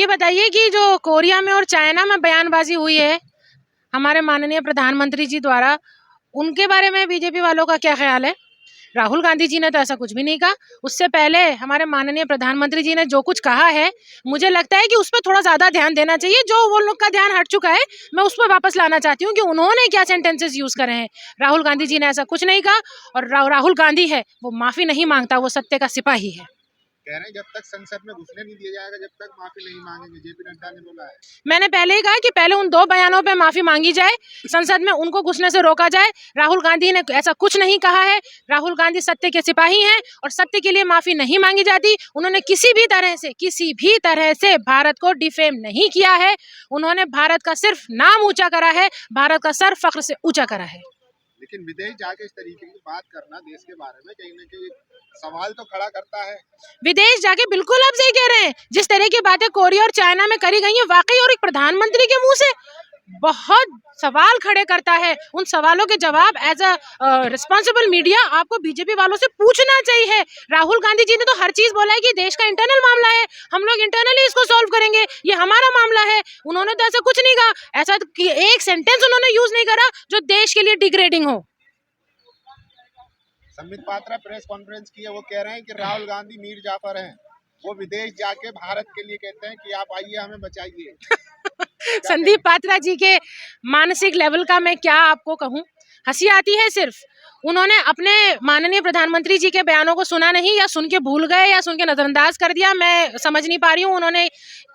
ये बताइए कि जो कोरिया में और चाइना में बयानबाजी हुई है हमारे माननीय प्रधानमंत्री जी द्वारा, उनके बारे में बीजेपी वालों का क्या ख्याल है? राहुल गांधी जी ने तो ऐसा कुछ भी नहीं कहा। उससे पहले हमारे माननीय प्रधानमंत्री जी ने जो कुछ कहा है, मुझे लगता है कि उस पर थोड़ा ज्यादा ध्यान देना चाहिए। जो वो लोग का ध्यान हट चुका है, मैं उस पर वापस लाना चाहती हूँ कि उन्होंने क्या सेंटेंसेस यूज करे हैं। राहुल गांधी जी ने ऐसा कुछ नहीं कहा, और राहुल गांधी है वो माफी नहीं मांगता, वो सत्य का सिपाही है। कह रहे हैं जब तक संसद में घुसने नहीं दिया जाएगा, जब तक माफी नहीं मांगेंगे, जेपी नड्डा ने बोला है। मैंने पहले ही कहा कि पहले उन 2 बयानों पे माफी मांगी जाए, संसद में उनको घुसने से रोका जाए। राहुल गांधी ने ऐसा कुछ नहीं कहा है। राहुल गांधी सत्य के सिपाही हैं और सत्य के लिए माफी नहीं मांगी जाती। उन्होंने किसी भी तरह से भारत को डिफेम नहीं किया है। उन्होंने भारत का सिर्फ नाम ऊंचा करा है, भारत का सर फख्र से ऊंचा करा है। लेकिन विदेश जाके इस तरीके की बात करना देश के बारे में कहीं ना कहीं सवाल तो खड़ा करता है। विदेश जाके बिल्कुल आप सही कह रहे हैं। जिस तरह की बातें कोरिया और चाइना में करी गई है, वाकई और एक प्रधानमंत्री के मुंह से बहुत सवाल खड़े करता है। उन सवालों के जवाब एज अ रिस्पॉन्सिबल मीडिया आपको बीजेपी वालों से पूछना चाहिए। राहुल गांधी जी ने तो हर चीज बोला है कि देश का इंटरनल मामला है, हम लोग इंटरनली इसको सॉल्व करेंगे, ये हमारा मामला है। उन्होंने तो ऐसा कुछ नहीं कहा। ऐसा एक सेंटेंस उन्होंने यूज नहीं करा जो देश के लिए डिग्रेडिंग हो। संबित पात्रा प्रेस कॉन्फ्रेंस की है, वो कह रहे हैं कि राहुल गांधी मीर जाफर हैं। वो विदेश जाके भारत के लिए कहते हैं कि आप आइए हमें बचाइए। संदीप पात्रा जी के मानसिक लेवल का मैं क्या आपको कहूं, हंसी आती है। सिर्फ उन्होंने अपने माननीय प्रधानमंत्री जी के बयानों को सुना नहीं, या सुन के भूल गए, या सुन के नजरअंदाज कर दिया। मैं समझ नहीं पा रही हूँ उन्होंने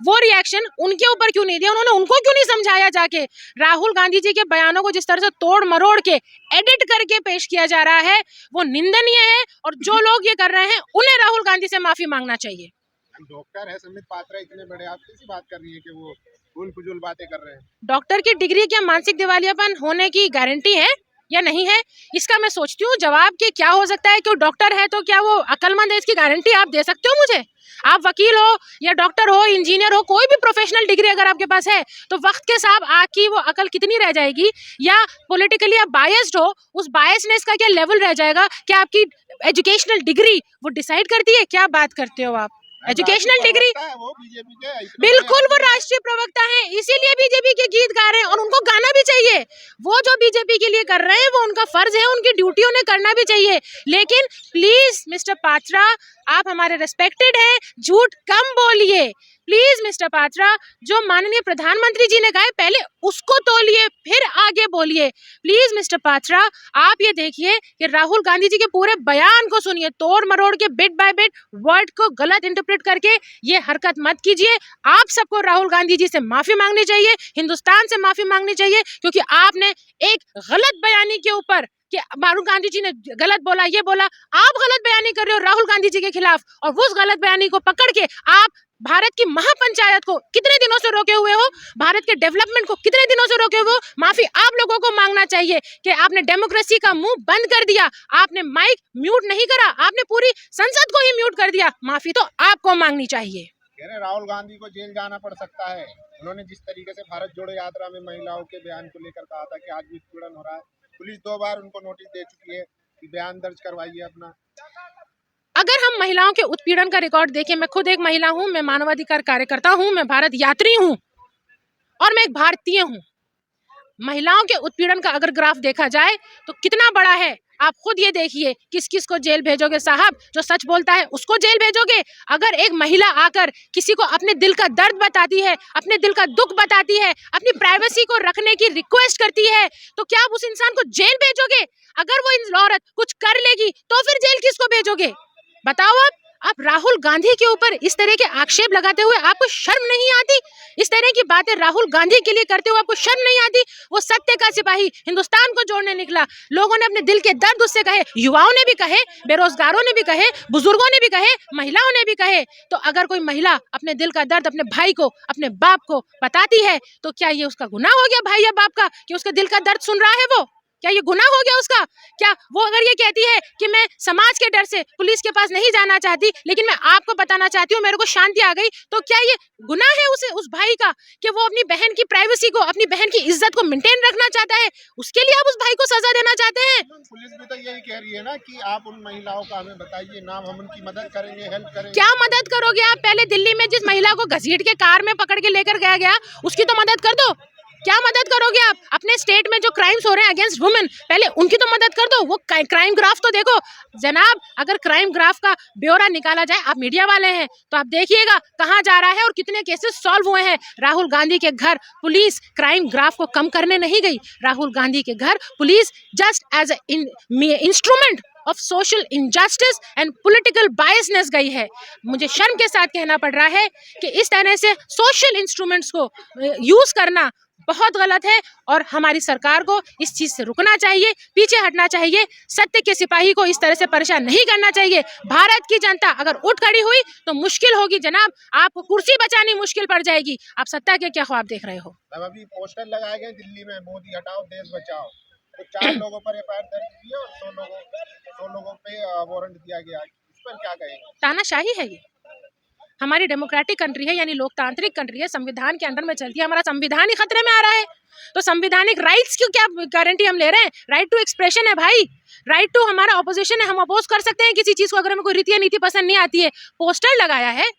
वो रिएक्शन उनके ऊपर क्यों नहीं दिया, उन्होंने उनको क्यों नहीं समझाया जाके। राहुल गांधी जी के बयानों को जिस तरह से तोड़ मरोड़ के एडिट करके पेश किया जा रहा है, वो निंदनीय है। और जो लोग ये कर रहे हैं उन्हें राहुल गांधी से माफी मांगना चाहिए। डॉक्टर है संबित पात्रा, इतने बड़े, आप कैसी बात कर रही है कि वो फूल फुजूल बातें कर रहे हैं। डॉक्टर की डिग्री क्या मानसिक दिवालियापन होने की गारंटी है या नहीं है? इसका मैं सोचती हूँ जवाब कि क्या हो सकता है कि वो डॉक्टर है तो क्या वो अक्लमंद है, इसकी गारंटी आप दे सकते हो मुझे? आप वकील हो या डॉक्टर हो, इंजीनियर हो, कोई भी प्रोफेशनल डिग्री अगर आपके पास है तो वक्त के साथ आपकी वो अकल कितनी रह जाएगी, या पॉलिटिकली आप बायस्ड हो, उस बायसनेस का क्या लेवल रह जाएगा? क्या आपकी एजुकेशनल डिग्री वो डिसाइड करती है? क्या बात करते हो आप? एजुकेशनल डिग्री वो बीजेपी के बिल्कुल वो राष्ट्रीय प्रवक्ता हैं, इसीलिए बीजेपी के गीत गा रहे हैं, और उनको गाना भी चाहिए। वो जो बीजेपी के लिए कर रहे हैं वो उनका फर्ज है, उनकी ड्यूटी उन्हें करना भी चाहिए। लेकिन प्लीज मिस्टर पात्रा, आप हमारे रिस्पेक्टेड हैं, झूठ कम बोलिए प्लीज मिस्टर पात्रा। जो माननीय प्रधानमंत्री जी ने कहा है पहले उसको तोलिए फिर आगे बोलिए। प्लीज मिस्टर पात्रा, आप ये देखिए कि राहुल गांधी जी के पूरे बयान को सुनिए, तोड़ मरोड़ के बिट बाय बिट वर्ड को गलत इंटरप्रेट करके ये हरकत मत कीजिए। आप सबको राहुल गांधी जी से माफी मांगनी चाहिए, हिंदुस्तान से माफी मांगनी चाहिए, क्योंकि आपने एक गलत बयानी के ऊपर कि राहुल गांधी जी ने गलत बोला, ये बोला, आप गलत बयानी कर रहे हो राहुल गांधी जी के खिलाफ, और उस गलत बयानी को पकड़ के आप भारत की महापंचायत को कितने दिनों से रोके हुए हो, भारत के डेवलपमेंट को कितने दिनों से रोके हुए हो। माफी आप लोगों को मांगना चाहिए कि आपने डेमोक्रेसी का मुंह बंद कर दिया, आपने माइक म्यूट नहीं करा, आपने पूरी संसद को ही म्यूट कर दिया। माफी तो आपको मांगनी चाहिए। कह रहे राहुल गांधी को जेल जाना पड़ सकता है। उन्होंने जिस तरीके से भारत जोड़ो यात्रा में महिलाओं के बयान को लेकर कहा था कि आज भी उत्पीड़न हो रहा है, पुलिस 2 बार उनको नोटिस दे चुकी है कि बयान दर्ज करवाइए अपना। अगर हम महिलाओं के उत्पीड़न का रिकॉर्ड देखें, मैं खुद एक महिला हूं, मैं मानवाधिकार कार्यकर्ता हूं, मैं भारत यात्री हूं, और मैं एक भारतीय हूं। महिलाओं के उत्पीड़न का अगर ग्राफ देखा जाए तो कितना बड़ा है, आप खुद ये देखिए। किस किस को जेल भेजोगे साहब? जो सच बोलता है उसको जेल भेजोगे? अगर एक महिला आकर किसी को अपने दिल का दर्द बताती है, अपने दिल का दुख बताती है, अपनी प्राइवेसी को रखने की रिक्वेस्ट करती है, तो क्या आप उस इंसान को जेल भेजोगे? अगर वो औरत कुछ कर लेगी तो फिर जेल किसको भेजोगे? बताओ आप राहुल गांधी के ऊपर इस तरह के आक्षेप लगाते हुए आपको शर्म नहीं आती? इस तरह की बातें राहुल गांधी के लिए करते हुए आपको शर्म नहीं आती? वो सत्य का सिपाही हिंदुस्तान को जोड़ने निकला, लोगों ने अपने दिल के दर्द उससे कहे, युवाओं ने भी कहे, बेरोजगारों ने भी कहे, बुजुर्गों ने भी कहे, महिलाओं ने भी कहे। तो अगर कोई महिला अपने दिल का दर्द अपने भाई को, अपने बाप को बताती है, तो क्या ये उसका गुनाह हो गया भाई या बाप का कि उसके दिल का दर्द सुन रहा है वो? क्या ये गुनाह हो गया उसका? क्या वो अगर ये कहती है कि मैं समाज के डर से पुलिस के पास नहीं जाना चाहती, लेकिन मैं आपको बताना चाहती हूँ मेरे को शांति आ गई, तो क्या ये गुनाह है उस भाई का कि वो अपनी बहन की प्राइवेसी को, अपनी बहन की इज्जत को मेंटेन रखना चाहता है? उसके लिए आप उस भाई को सजा देना चाहते हैं? पुलिस भी तो यही कह रही है ना कि आप उन महिलाओं का हमें बताइए नाम, हम उनकी मदद करेंगे, हेल्प करेंगे। क्या मदद करोगे आप? पहले दिल्ली में जिस महिला को घसीट के कार में पकड़ के लेकर गया उसकी तो मदद कर दो। क्या मदद करोगे आप? अपने स्टेट में जो क्राइम्स हो रहे हैं अगेंस्ट वुमेन, पहले उनकी तो मदद कर दो। वो क्राइम ग्राफ तो देखो जनाब। अगर क्राइम ग्राफ का ब्यौरा निकाला जाए, आप मीडिया वाले हैं तो आप देखिएगा कहाँ जा रहा है और कितने केसेस सॉल्व हुए हैं। राहुल गांधी के घर पुलिस क्राइम ग्राफ को कम करने नहीं गई। राहुल गांधी के घर police just as instrument of social injustice and political biasness गई है। मुझे शर्म के साथ कहना पड़ रहा है कि इस तरह से सोशल इंस्ट्रूमेंट्स को यूज करना बहुत गलत है और हमारी सरकार को इस चीज से रुकना चाहिए, पीछे हटना चाहिए। सत्य के सिपाही को इस तरह से परेशान नहीं करना चाहिए। भारत की जनता अगर उठ खड़ी हुई तो मुश्किल होगी जनाब, आपको कुर्सी बचानी मुश्किल पड़ जाएगी। आप सत्ता के क्या ख्वाब देख रहे हो? अभी पोस्टर लगाए गए दिल्ली में, मोदी हटाओ देश बचाओ, तो 4 लोगों पर एफआईआर दर्ज की है और 100 लोगों पे वारंट दिया गया। इस पर क्या कहेंगे? तानाशाही है ये। हमारी डेमोक्रेटिक कंट्री है, यानी लोकतांत्रिक कंट्री है, संविधान के अंडर में चलती है। हमारा संविधान ही खतरे में आ रहा है तो संवैधानिक राइट्स की क्या गारंटी हम ले रहे हैं? राइट टू एक्सप्रेशन है भाई, राइट टू, हमारा ऑपोजिशन है, हम अपोज कर सकते हैं किसी चीज को अगर हमें कोई रीति या नीति पसंद नहीं आती है। पोस्टर लगाया है,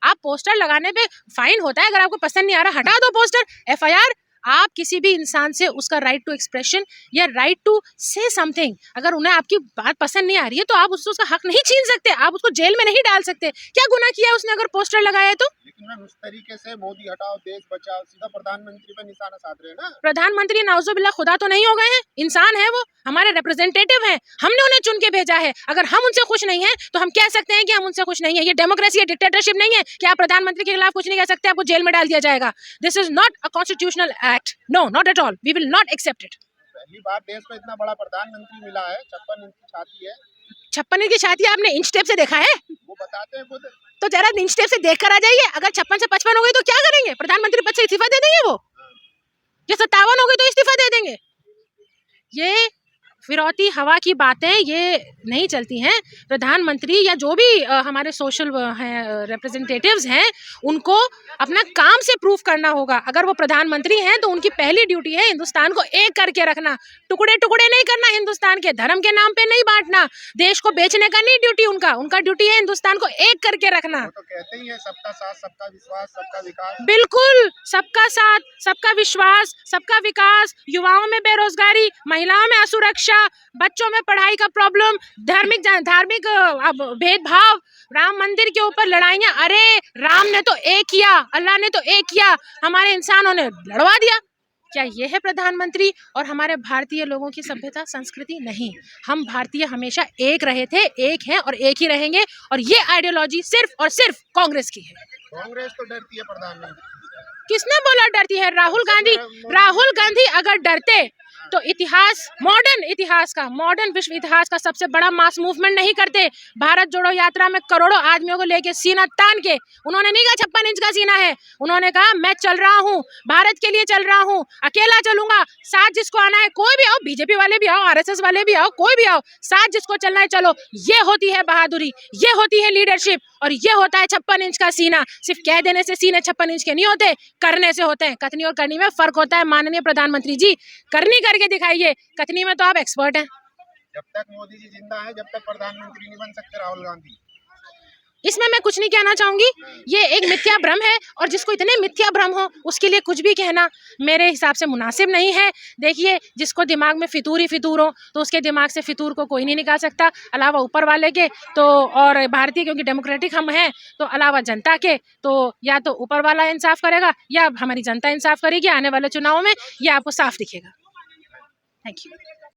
आप पोस्टर लगाने पे फाइन होता है, अगर आपको पसंद नहीं आ रहा हटा दो पोस्टर, एफआईआर। आप किसी भी इंसान से उसका राइट टू एक्सप्रेशन या राइट टू से समथिंग, अगर उन्हें आपकी बात पसंद नहीं आ रही है तो आप उससे उसका हक नहीं छीन सकते, आप उसको जेल में नहीं डाल सकते। क्या गुनाह किया उसने अगर पोस्टर लगाया है तो? लेकिन मैम उस तरीके से मोदी हटाओ देश बचाओ सीधा प्रधानमंत्री पे निशाना साध रहे हैं ना। प्रधानमंत्री नाउजुबिल्लाह खुदा तो नहीं हो गए हैं, इंसान है वो, हमारे रिप्रेजेंटेटिव हैं, हमने उन्हें चुन के भेजा है। अगर हम उनसे खुश नहीं हैं तो हम कह सकते हैं कि हम उनसे खुश नहीं है। ये डेमोक्रेसी है, डिक्टेटरशिप नहीं है कि आप प्रधानमंत्री के खिलाफ कुछ नहीं कह सकते, आपको जेल में डाल दिया जाएगा। This is not a constitutional act, no not at all, we will not accept it. पहली बार देश में इतना बड़ा प्रधानमंत्री मिला है, 56 इंच की छाती है। 56 इंच की छाती आपने इंच टेप से देखा है? वो बताते हैं खुद। तो जरा इंच टेप से देख कर आ जाइए। अगर 56 से 55 हो गई तो क्या करेंगे? प्रधानमंत्री पद से इस्तीफा दे देंगे वो? या 57 हो गई तो इस्तीफा दे देंगे? ये फिरौती हवा की बातें ये नहीं चलती हैं। प्रधानमंत्री या जो भी हमारे सोशल हैं रिप्रेजेंटेटिव्स हैं, उनको अपना काम से प्रूफ करना होगा। अगर वो प्रधानमंत्री हैं तो उनकी पहली ड्यूटी है हिंदुस्तान को एक करके रखना, टुकड़े टुकड़े नहीं करना, हिंदुस्तान के धर्म के नाम पे नहीं बांटना, देश को बेचने का नहीं ड्यूटी उनका। उनका ड्यूटी है हिंदुस्तान को एक करके रखना। वो तो कहते ही है सबका साथ सबका विश्वास सबका विकास। बिल्कुल, सबका साथ सबका विश्वास सबका विकास। युवाओं में बेरोजगारी, महिलाओं में असुरक्षा, बच्चों में पढ़ाई का प्रॉब्लम, धार्मिक भेदभाव, राम मंदिर के ऊपर लड़ाइयां। अरे राम ने तो एक किया, अल्लाह ने तो एक किया, हमारे इंसानों ने लड़वा दिया। क्या ये है प्रधानमंत्री और हमारे भारतीय लोगों की सभ्यता संस्कृति? नहीं, हम भारतीय हमेशा एक रहे थे, एक हैं और एक ही रहेंगे। और ये आइडियोलॉजी सिर्फ और सिर्फ कांग्रेस की है। कांग्रेस तो डरती है प्रधानमंत्री। किसने बोला डरती है? राहुल गांधी अगर डरते तो इतिहास, मॉडर्न विश्व इतिहास का सबसे बड़ा मास मूवमेंट नहीं करते। भारत जोड़ो यात्रा में करोड़ों आदमियों को लेके सीना तान के, उन्होंने नहीं कहा 56 इंच का सीना है, उन्होंने कहा मैं चल रहा हूँ, भारत के लिए चल रहा हूँ, अकेला चलूंगा, साथ जिसको आना है कोई भी आओ, बीजेपी वाले भी आओ, आरएसएस वाले भी आओ, कोई भी आओ, साथ जिसको चलना है चलो। ये होती है बहादुरी, ये होती है लीडरशिप और ये होता है 56 इंच का सीना। सिर्फ कह देने से सीने 56 इंच के नहीं होते, करने से होते हैं। कथनी और करनी में फर्क होता है माननीय प्रधानमंत्री जी, करनी करके दिखाइए, कथनी में तो आप एक्सपर्ट हैं। जब तक मोदी जी जिंदा है जब तक प्रधानमंत्री नहीं बन सकते राहुल गांधी। इसमें मैं कुछ नहीं कहना चाहूंगी, ये एक मिथ्या भ्रम है और जिसको इतने मिथ्या भ्रम हो उसके लिए कुछ भी कहना मेरे हिसाब से मुनासिब नहीं है। देखिए, जिसको दिमाग में फितूर ही फितूर हो तो उसके दिमाग से फितूर को कोई नहीं निकाल सकता अलावा ऊपर वाले के। तो और भारतीय क्योंकि डेमोक्रेटिक हम हैं तो अलावा जनता के, तो या तो ऊपर वाला इंसाफ करेगा या हमारी जनता इंसाफ करेगी आने वाले चुनावों में, ये आपको साफ दिखेगा। Thank you.